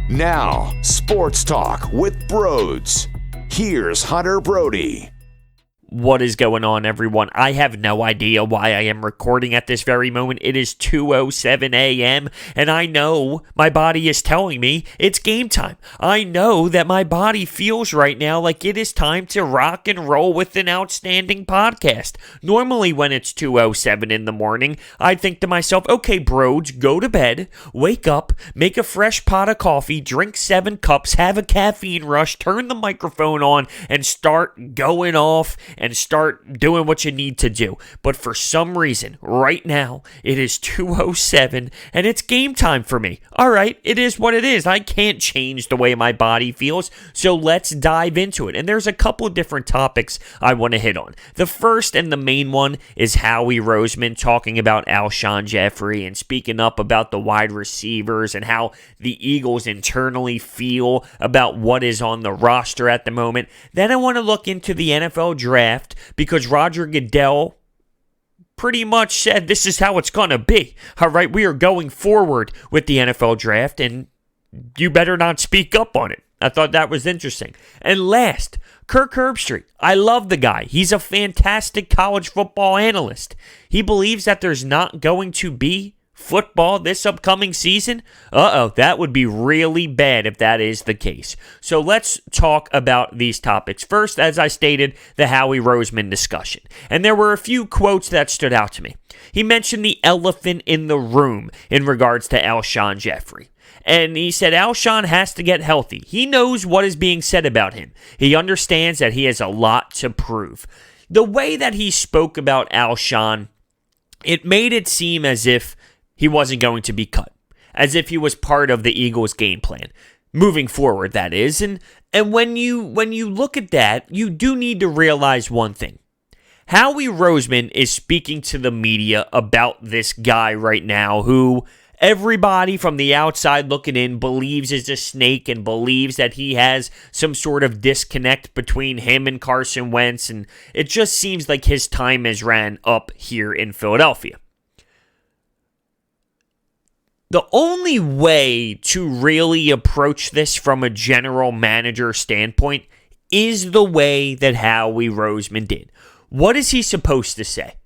Now, Sports Talk with Broads. Here's Hunter Brody. What is going on, everyone? I have no idea why I am recording at this very moment. It is 2:07 a.m., and I know my body is telling me it's game time. I know that my body feels right now like it is time to rock and roll with an outstanding podcast. Normally, when it's 2:07 in the morning, I think to myself, okay, Broads, go to bed, wake up, make a fresh pot of coffee, drink 7 cups, have a caffeine rush, turn the microphone on, and start going off and start doing what you need to do. But for some reason, right now, it is 2:07 and it's game time for me. All right, it is what it is. I can't change the way my body feels, so let's dive into it. And there's a couple of different topics I want to hit on. The first and the main one is Howie Roseman talking about Alshon Jeffery and speaking up about the wide receivers and how the Eagles internally feel about what is on the roster at the moment. Then I want to look into the NFL draft because Roger Goodell pretty much said this is how it's going to be. All right, we are going forward with the NFL draft, and you better not speak up on it. I thought that was interesting. And last, Kirk Herbstreit. I love the guy. He's a fantastic college football analyst. He believes that there's not going to be football this upcoming season. That would be really bad if that is the case. So let's talk about these topics. First, as I stated, the Howie Roseman discussion. And there were a few quotes that stood out to me. He mentioned the elephant in the room in regards to Alshon Jeffery. And he said Alshon has to get healthy. He knows what is being said about him. He understands that he has a lot to prove. The way that he spoke about Alshon, it made it seem as if he wasn't going to be cut, as if he was part of the Eagles' game plan. Moving forward, that is. And when you look at that, you do need to realize one thing. Howie Roseman is speaking to the media about this guy right now who everybody from the outside looking in believes is a snake and believes that he has some sort of disconnect between him and Carson Wentz, and it just seems like his time has ran up here in Philadelphia. The only way to really approach this from a general manager standpoint is the way that Howie Roseman did. What is he supposed to say?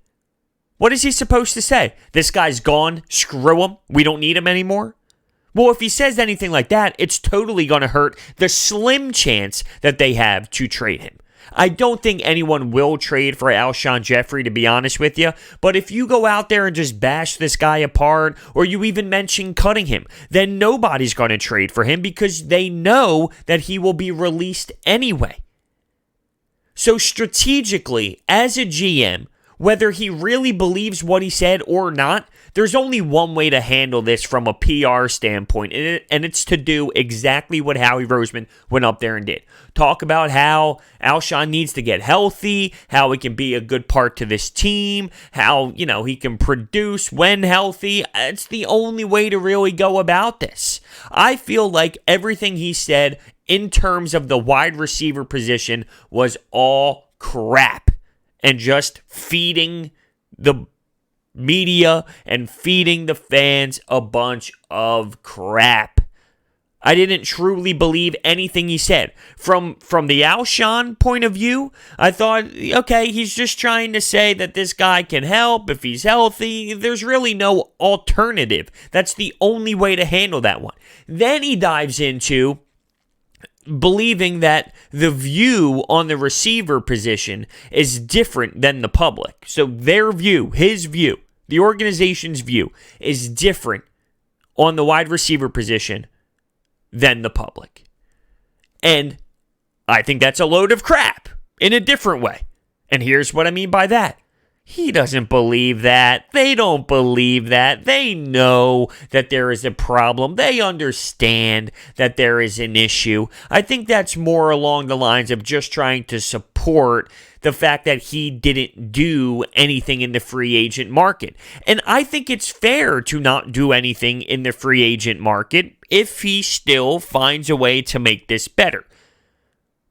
What is he supposed to say? This guy's gone. Screw him. We don't need him anymore. Well, if he says anything like that, it's totally going to hurt the slim chance that they have to trade him. I don't think anyone will trade for Alshon Jeffery, to be honest with you. But if you go out there and just bash this guy apart, or you even mention cutting him, then nobody's going to trade for him because they know that he will be released anyway. So strategically, as a GM, whether he really believes what he said or not, there's only one way to handle this from a PR standpoint, and it's to do exactly what Howie Roseman went up there and did. Talk about how Alshon needs to get healthy, how he can be a good part to this team, how, he can produce when healthy. It's the only way to really go about this. I feel like everything he said in terms of the wide receiver position was all crap and just feeding the media and feeding the fans a bunch of crap. I didn't truly believe anything he said. From the Alshon point of view, I thought, okay, he's just trying to say that this guy can help if he's healthy. There's really no alternative. That's the only way to handle that one. Then he dives into believing that the view on the receiver position is different than the public. So their view, his view, the organization's view is different on the wide receiver position than the public. And I think that's a load of crap in a different way. And here's what I mean by that. He doesn't believe that. They don't believe that. They know that there is a problem. They understand that there is an issue. I think that's more along the lines of just trying to support the fact that he didn't do anything in the free agent market. And I think it's fair to not do anything in the free agent market if he still finds a way to make this better.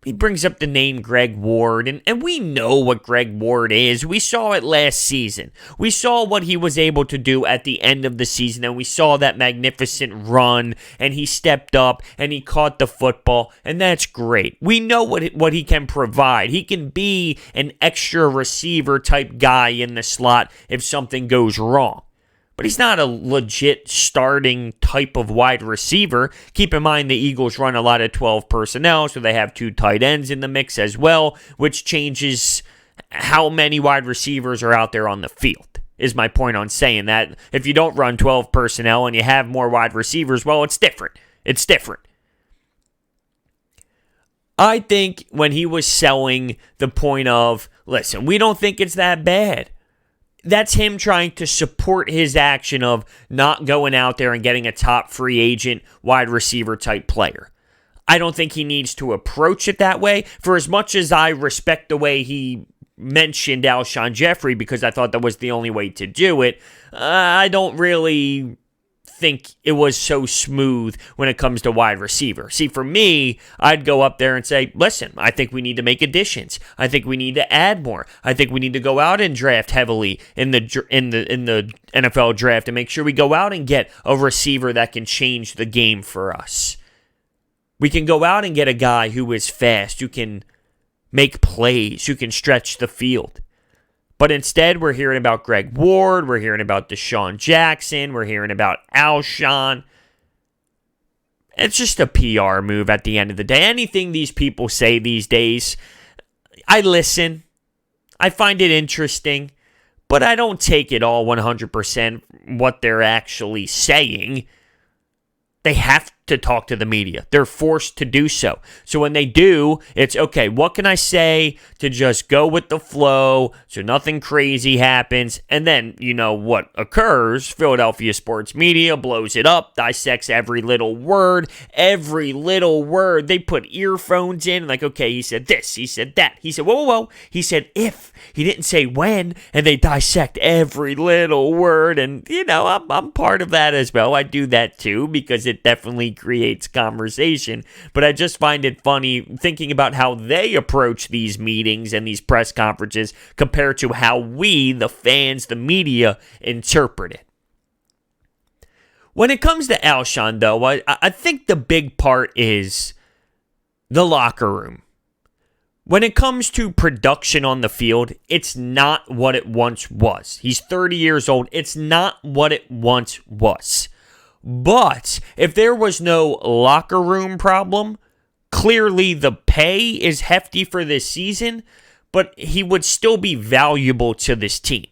he brings up the name Greg Ward, and we know what Greg Ward is. We saw it last season. We saw what he was able to do at the end of the season, and we saw that magnificent run, and he stepped up, and he caught the football, and that's great. We know what he can provide. He can be an extra receiver type guy in the slot if something goes wrong. But he's not a legit starting type of wide receiver. Keep in mind the Eagles run a lot of 12 personnel, so they have 2 tight ends in the mix as well, which changes how many wide receivers are out there on the field, is my point on saying that. If you don't run 12 personnel and you have more wide receivers, well, it's different. It's different. I think when he was selling the point of, listen, we don't think it's that bad. That's him trying to support his action of not going out there and getting a top free agent wide receiver type player. I don't think he needs to approach it that way. For as much as I respect the way he mentioned Alshon Jeffery because I thought that was the only way to do it, I don't really think it was so smooth when it comes to wide receiver. See, for me, I'd go up there and say, listen, I think we need to make additions. I think we need to add more. I think we need to go out and draft heavily in the NFL draft and make sure we go out and get a receiver that can change the game for us. We can go out and get a guy who is fast, who can make plays, who can stretch the field. But instead, we're hearing about Greg Ward, we're hearing about Deshaun Jackson, we're hearing about Alshon. It's just a PR move at the end of the day. Anything these people say these days, I listen. I find it interesting, but I don't take it all 100% what they're actually saying. They have to talk to the media. They're forced to do so. So when they do, it's, okay, what can I say to just go with the flow so nothing crazy happens? And then, you know what occurs? Philadelphia sports media blows it up, dissects every little word. Every little word. They put earphones in, like, okay, he said this, he said that. He said, whoa. He said if. He didn't say when. And they dissect every little word. And, you know, I'm part of that as well. I do that too because it definitely creates conversation, but I just find it funny thinking about how they approach these meetings and these press conferences compared to how we, the fans, the media, interpret it. When it comes to Alshon, though, I think the big part is the locker room. When it comes to production on the field, it's not what it once was. He's 30 years old. It's not what it once was. But if there was no locker room problem, clearly the pay is hefty for this season, but he would still be valuable to this team.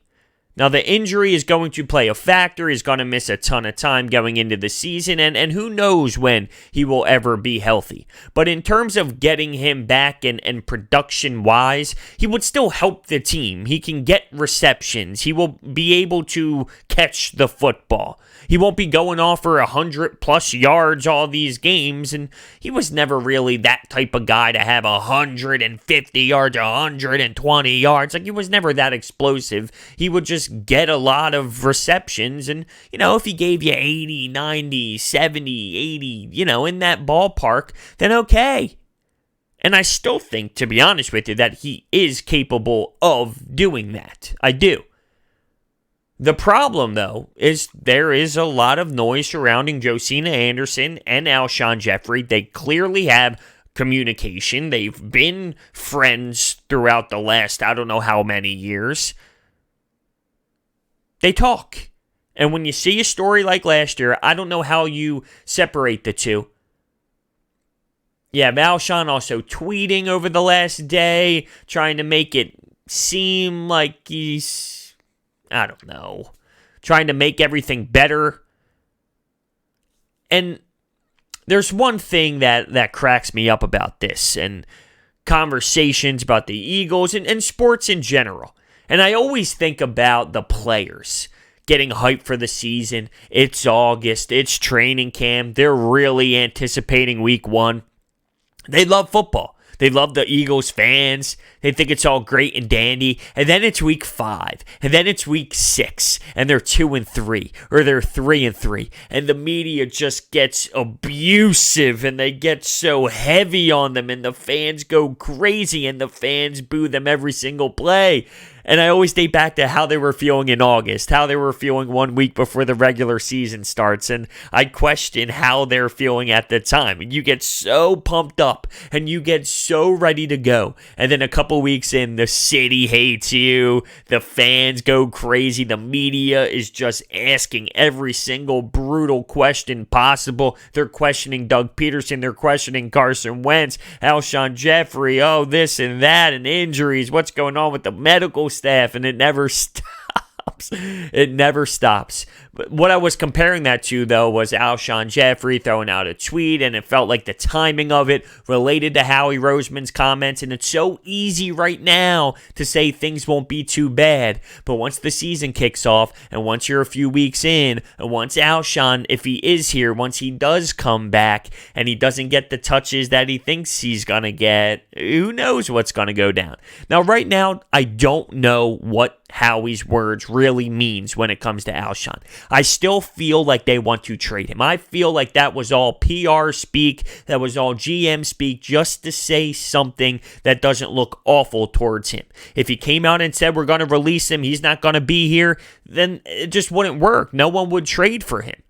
Now, the injury is going to play a factor. He's going to miss a ton of time going into the season, and who knows when he will ever be healthy. But in terms of getting him back and production-wise, he would still help the team. He can get receptions. He will be able to catch the football. He won't be going off for 100-plus yards all these games, and he was never really that type of guy to have 150 yards, 120 yards. Like, he was never that explosive. He would just get a lot of receptions, and, you know, if he gave you 80, 90, 70, 80, you know, in that ballpark, then okay. And I still think, to be honest with you, that he is capable of doing that. I do. The problem, though, is there is a lot of noise surrounding Josina Anderson and Alshon Jeffery. They clearly have communication. They've been friends throughout the last, I don't know how many years. They talk. And when you see a story like last year, I don't know how you separate the two. Yeah, Alshon also tweeting over the last day, trying to make it seem like he's, I don't know, trying to make everything better. And there's one thing that cracks me up about this and conversations about the Eagles and sports in general. And I always think about the players getting hyped for the season. It's August. It's training camp. They're really anticipating week 1. They love football. They love the Eagles fans. They think it's all great and dandy. And then it's week 5. And then it's week 6. And they're 2-3. Or they're 3-3. And the media just gets abusive. And they get so heavy on them. And the fans go crazy. And the fans boo them every single play. And I always date back to how they were feeling in August, how they were feeling 1 week before the regular season starts. And I question how they're feeling at the time. You get so pumped up and you get so ready to go. And then a couple weeks in, the city hates you. The fans go crazy. The media is just asking every single brutal question possible. They're questioning Doug Peterson. They're questioning Carson Wentz, Alshon Jeffery. Oh, this and that and injuries. What's going on with the medical staff? And it never stops. It never stops. But what I was comparing that to, though, was Alshon Jeffery throwing out a tweet, and it felt like the timing of it related to Howie Roseman's comments, and it's so easy right now to say things won't be too bad, but once the season kicks off, and once you're a few weeks in, and once Alshon, if he is here, once he does come back, and he doesn't get the touches that he thinks he's going to get, who knows what's going to go down. Now, right now, I don't know what Howie's words really means when it comes to Alshon. I still feel like they want to trade him. I feel like that was all PR speak, that was all GM speak, just to say something that doesn't look awful towards him. If he came out and said we're going to release him, he's not going to be here, then it just wouldn't work. No one would trade for him.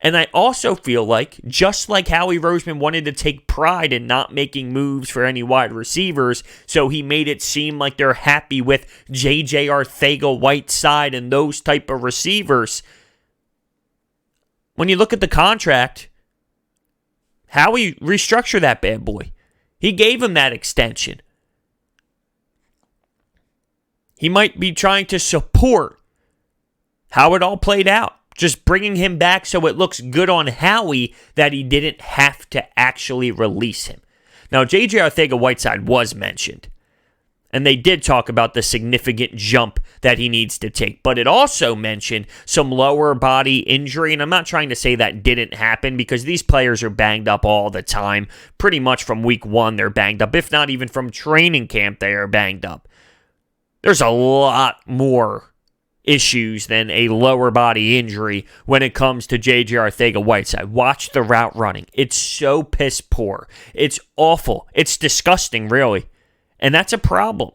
And I also feel like, just like Howie Roseman wanted to take pride in not making moves for any wide receivers, so he made it seem like they're happy with J.J. Arcega-Whiteside and those type of receivers. When you look at the contract, Howie restructured that bad boy. He gave him that extension. He might be trying to support how it all played out. Just bringing him back so it looks good on Howie that he didn't have to actually release him. Now, J.J. Arcega-Whiteside was mentioned, and they did talk about the significant jump that he needs to take. But it also mentioned some lower body injury, and I'm not trying to say that didn't happen because these players are banged up all the time. Pretty much from week 1, they're banged up. If not even from training camp, they are banged up. There's a lot more issues than a lower body injury when it comes to J.J. Arcega-Whiteside. Watch the route running. It's so piss poor. It's awful. It's disgusting, really. And that's a problem.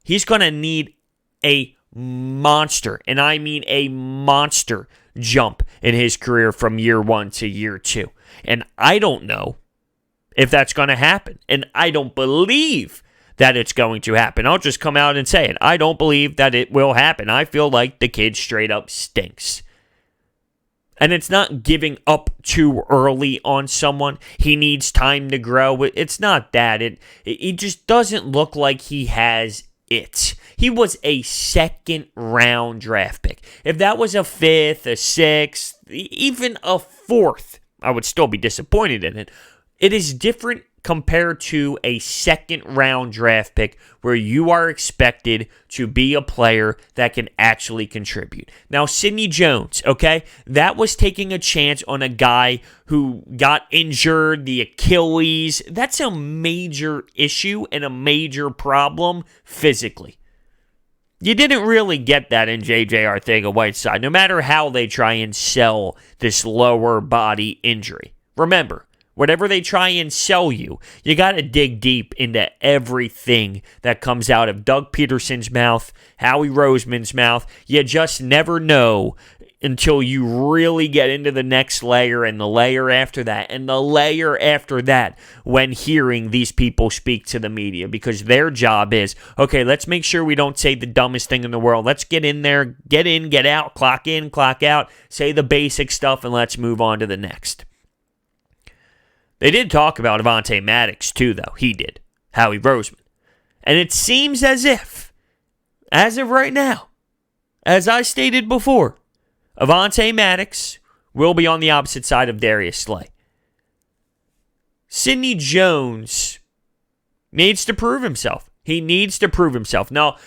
He's going to need a monster, and I mean a monster jump in his career from year 1 to year 2. And I don't know if that's going to happen. And I don't believe that it's going to happen. I'll just come out and say it. I don't believe that it will happen. I feel like the kid straight up stinks. And it's not giving up too early on someone. He needs time to grow. It's not that. It just doesn't look like he has it. He was a second-round draft pick. If that was a 5th, a 6th, even a 4th, I would still be disappointed in it. It is different compared to a second-round draft pick where you are expected to be a player that can actually contribute. Now, Sidney Jones, okay, that was taking a chance on a guy who got injured, the Achilles. That's a major issue and a major problem physically. You didn't really get that in J.J. Arcega-Whiteside, no matter how they try and sell this lower body injury. Remember, whatever they try and sell you, you got to dig deep into everything that comes out of Doug Peterson's mouth, Howie Roseman's mouth. You just never know until you really get into the next layer and the layer after that and the layer after that when hearing these people speak to the media, because their job is, okay, let's make sure we don't say the dumbest thing in the world. Let's get in there, get in, get out, clock in, clock out, say the basic stuff, and let's move on to the next. They did talk about Avonte Maddox too, though. He did. Howie Roseman. And it seems as if, as of right now, as I stated before, Avonte Maddox will be on the opposite side of Darius Slay. Sidney Jones needs to prove himself. He needs to prove himself. Now,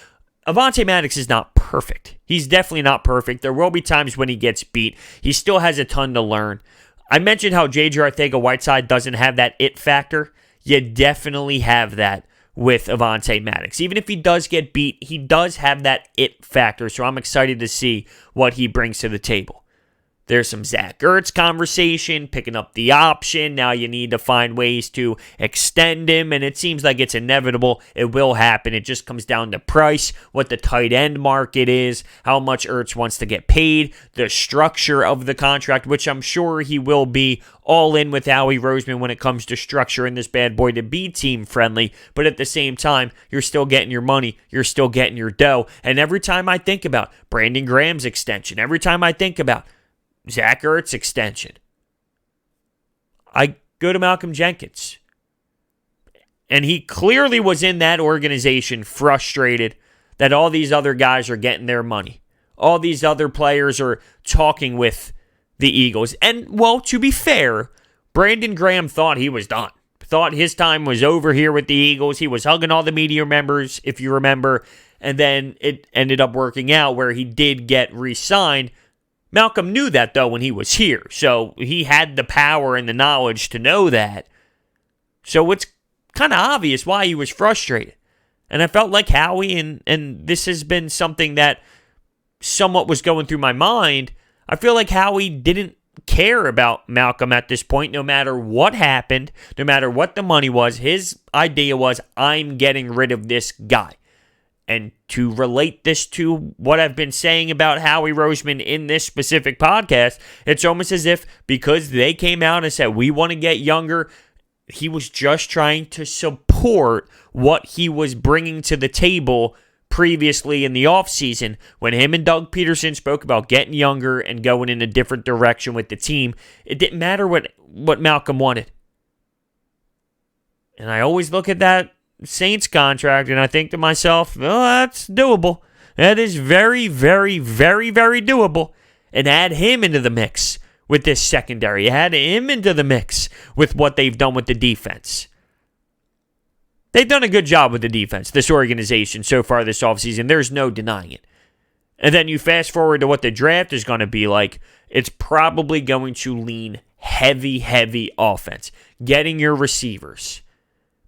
Avonte Maddox is not perfect. He's definitely not perfect. There will be times when he gets beat. He still has a ton to learn. I mentioned how J.J. Arcega-Whiteside doesn't have that it factor. You definitely have that with Avonte Maddox. Even if he does get beat, he does have that it factor, so I'm excited to see what he brings to the table. There's some Zach Ertz conversation, picking up the option. Now you need to find ways to extend him, and it seems like it's inevitable. It will happen. It just comes down to price, what the tight end market is, how much Ertz wants to get paid, the structure of the contract, which I'm sure he will be all in with Howie Roseman when it comes to structuring this bad boy to be team-friendly. But at the same time, you're still getting your money. You're still getting your dough. And every time I think about Brandon Graham's extension, every time I think about Zach Ertz extension, I go to Malcolm Jenkins. And he clearly was in that organization frustrated that all these other guys are getting their money. All these other players are talking with the Eagles. And, well, to be fair, Brandon Graham thought he was done. Thought his time was over here with the Eagles. He was hugging all the media members, if you remember. And then it ended up working out where he did get re-signed. Malcolm knew that, though, when he was here. So he had the power and the knowledge to know that. So it's kind of obvious why he was frustrated. And I felt like Howie, and this has been something that somewhat was going through my mind, I feel like Howie didn't care about Malcolm at this point, no matter what happened, no matter what the money was. His idea was, I'm getting rid of this guy. And to relate this to what I've been saying about Howie Roseman in this specific podcast, it's almost as if because they came out and said, we want to get younger, he was just trying to support what he was bringing to the table previously in the offseason when him and Doug Peterson spoke about getting younger and going in a different direction with the team. It didn't matter what Malcolm wanted. And I always look at that Saints contract, and I think to myself, well, that's doable. That is very, very, very, very doable. And add him into the mix with this secondary. Add him into the mix with what they've done with the defense. They've done a good job with the defense, this organization, so far this offseason. There's no denying it. And then you fast forward to what the draft is going to be like. It's probably going to lean heavy, heavy offense. Getting your receivers.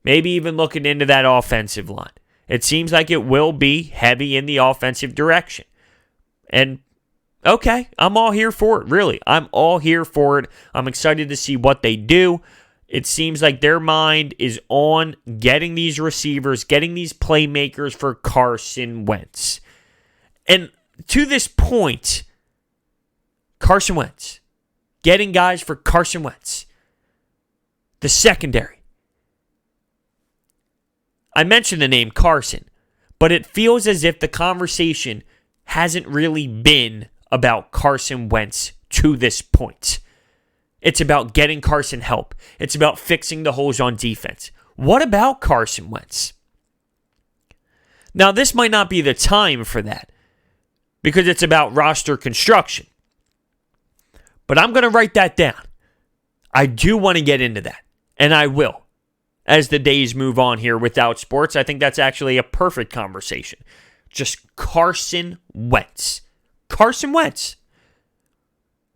Maybe even looking into that offensive line. It seems like it will be heavy in the offensive direction. And, okay, I'm all here for it, really. I'm all here for it. I'm excited to see what they do. It seems like their mind is on getting these receivers, getting these playmakers for Carson Wentz. And to this point, Carson Wentz. Getting guys for Carson Wentz. The secondary. I mentioned the name Carson, but it feels as if the conversation hasn't really been about Carson Wentz to this point. It's about getting Carson help. It's about fixing the holes on defense. What about Carson Wentz? Now, this might not be the time for that because it's about roster construction. But I'm going to write that down. I do want to get into that, and I will. As the days move on here without sports, I think that's actually a perfect conversation. Just Carson Wentz. Carson Wentz.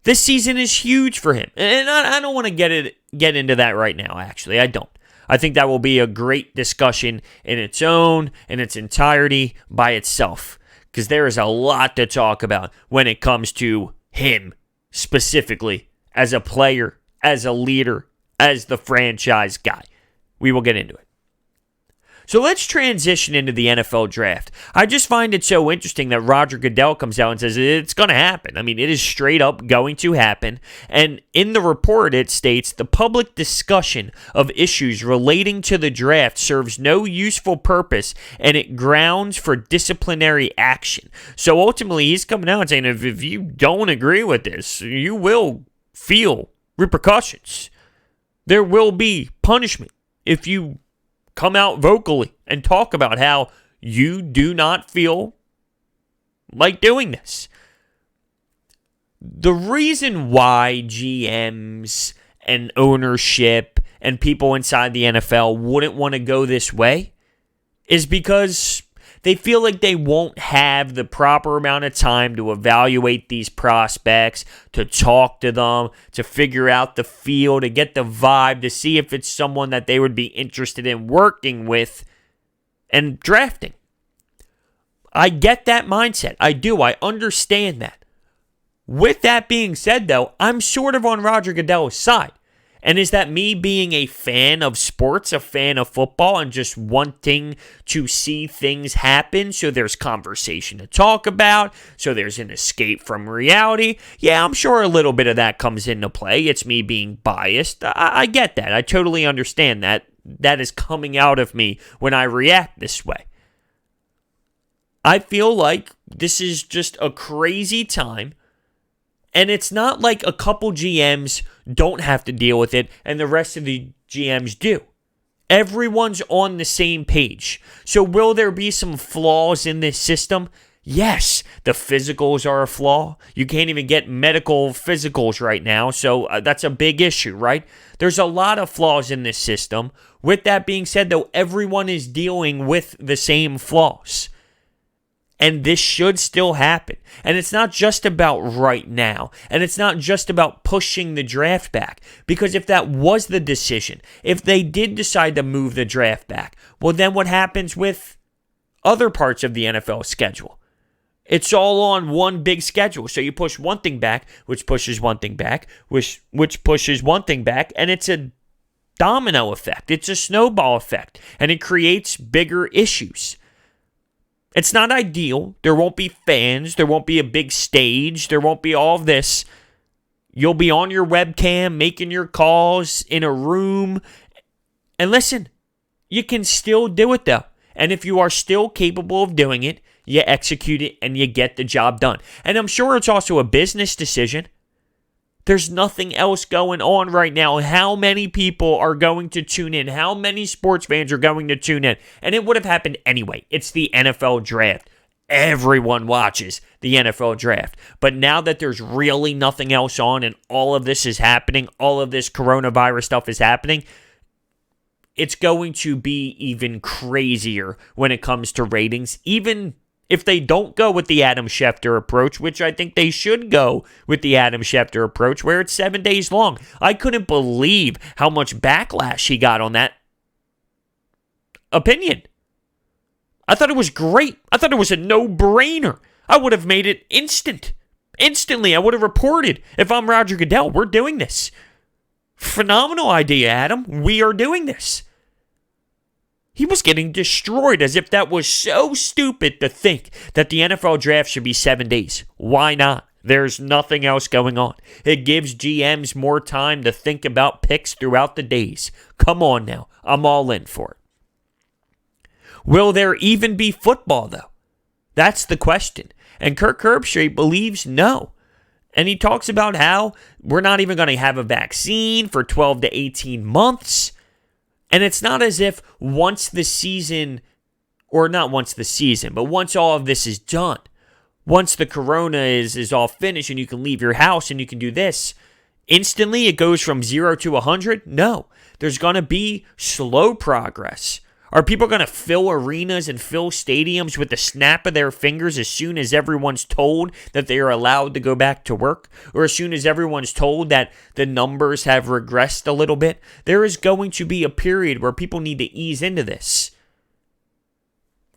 This season is huge for him. And I don't want to get into that right now, actually. I don't. I think that will be a great discussion in its own, in its entirety, by itself. Because there is a lot to talk about when it comes to him, specifically, as a player, as a leader, as the franchise guy. We will get into it. So let's transition into the NFL draft. I just find it so interesting that Roger Goodell comes out and says it's going to happen. I mean, it is straight up going to happen. And in the report, it states the public discussion of issues relating to the draft serves no useful purpose and it grounds for disciplinary action. So ultimately, he's coming out and saying if you don't agree with this, you will feel repercussions. There will be punishment. If you come out vocally and talk about how you do not feel like doing this. The reason why GMs and ownership and people inside the NFL wouldn't want to go this way is because They feel like they won't have the proper amount of time to evaluate these prospects, to talk to them, to figure out the feel, to get the vibe, to see if it's someone that they would be interested in working with and drafting. I get that mindset. I do. I understand that. With that being said, though, I'm sort of on Roger Goodell's side. And is that me being a fan of sports, a fan of football, and just wanting to see things happen so there's conversation to talk about, so there's an escape from reality? Yeah, I'm sure a little bit of that comes into play. It's me being biased. I get that. I totally understand that. That is coming out of me when I react this way. I feel like this is just a crazy time. And it's not like a couple GMs don't have to deal with it and the rest of the GMs do. Everyone's on the same page. So will there be some flaws in this system? Yes, the physicals are a flaw. You can't even get medical physicals right now, so that's a big issue, right? There's a lot of flaws in this system. With that being said, though, everyone is dealing with the same flaws. And this should still happen. And it's not just about right now. And it's not just about pushing the draft back. Because if that was the decision, if they did decide to move the draft back, well, then what happens with other parts of the NFL schedule? It's all on one big schedule. So you push one thing back, which pushes one thing back, which pushes one thing back, and it's a domino effect. It's a snowball effect. And it creates bigger issues. It's not ideal. There won't be fans. There won't be a big stage. There won't be all of this. You'll be on your webcam, making your calls in a room. And listen, you can still do it though. And if you are still capable of doing it, you execute it and you get the job done. And I'm sure it's also a business decision. There's nothing else going on right now. How many people are going to tune in? How many sports fans are going to tune in? And it would have happened anyway. It's the NFL draft. Everyone watches the NFL draft. But now that there's really nothing else on and all of this is happening, all of this coronavirus stuff is happening, it's going to be even crazier when it comes to ratings. Even if they don't go with the Adam Schefter approach, which I think they should go with the Adam Schefter approach, where it's 7 days long. I couldn't believe how much backlash he got on that opinion. I thought it was great. I thought it was a no-brainer. I would have made it instantly. I would have reported, if I'm Roger Goodell, we're doing this. Phenomenal idea, Adam. We are doing this. He was getting destroyed as if that was so stupid to think that the NFL draft should be 7 days. Why not? There's nothing else going on. It gives GMs more time to think about picks throughout the days. Come on now. I'm all in for it. Will there even be football, though? That's the question. And Kirk Herbstreit believes no. And he talks about how we're not even going to have a vaccine for 12 to 18 months. And it's not as if once the season, or not once the season, but once all of this is done, once the corona is all finished and you can leave your house and you can do this, instantly it goes from 0 to 100? No. There's going to be slow progress. Are people going to fill arenas and fill stadiums with the snap of their fingers as soon as everyone's told that they are allowed to go back to work? Or as soon as everyone's told that the numbers have regressed a little bit? There is going to be a period where people need to ease into this.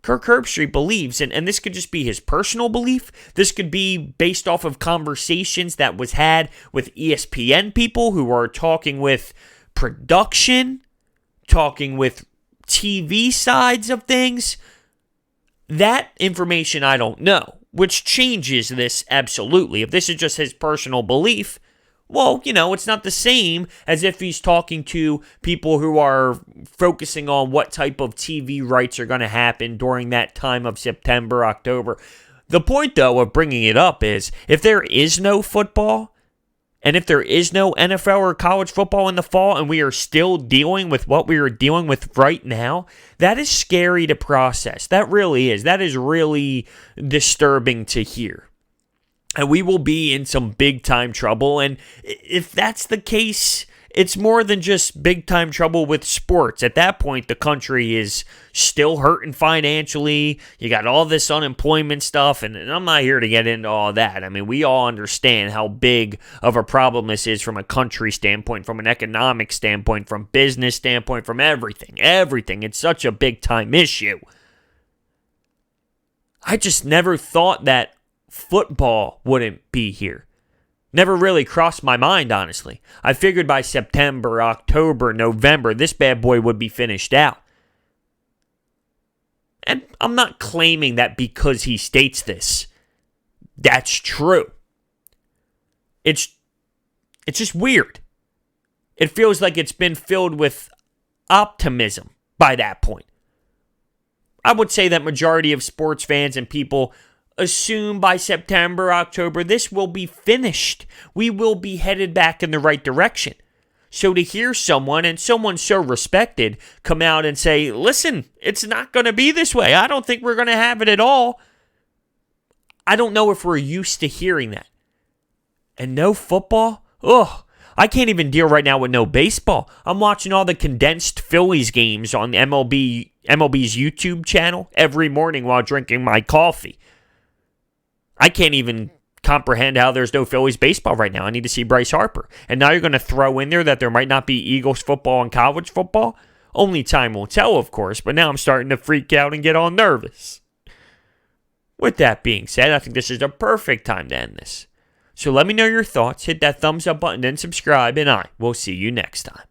Kirk Herbstreit believes, and this could just be his personal belief, this could be based off of conversations that was had with ESPN people who are talking with production, talking with TV sides of things. That information I don't know, which changes this absolutely. If this is just his personal belief, well, it's not the same as if he's talking to people who are focusing on what type of TV rights are going to happen during that time of September, October. The point, though, of bringing it up is if there is no football, and if there is no NFL or college football in the fall and we are still dealing with what we are dealing with right now, that is scary to process. That really is. That is really disturbing to hear. And we will be in some big time trouble. And if that's the case, it's more than just big-time trouble with sports. At that point, the country is still hurting financially. You got all this unemployment stuff, and I'm not here to get into all that. I mean, we all understand how big of a problem this is from a country standpoint, from an economic standpoint, from business standpoint, from everything. Everything. It's such a big-time issue. I just never thought that football wouldn't be here. Never really crossed my mind, honestly. I figured by September, October, November, this bad boy would be finished out. And I'm not claiming that because he states this. That's true. It's just weird. It feels like it's been filled with optimism by that point. I would say that majority of sports fans and people assume by September, October, this will be finished. We will be headed back in the right direction. So to hear someone, and someone so respected, come out and say, listen, it's not going to be this way. I don't think we're going to have it at all. I don't know if we're used to hearing that. And no football? Ugh. I can't even deal right now with no baseball. I'm watching all the condensed Phillies games on MLB's YouTube channel every morning while drinking my coffee. I can't even comprehend how there's no Phillies baseball right now. I need to see Bryce Harper. And now you're going to throw in there that there might not be Eagles football and college football? Only time will tell, of course, but now I'm starting to freak out and get all nervous. With that being said, I think this is the perfect time to end this. So let me know your thoughts, hit that thumbs up button and subscribe, and I will see you next time.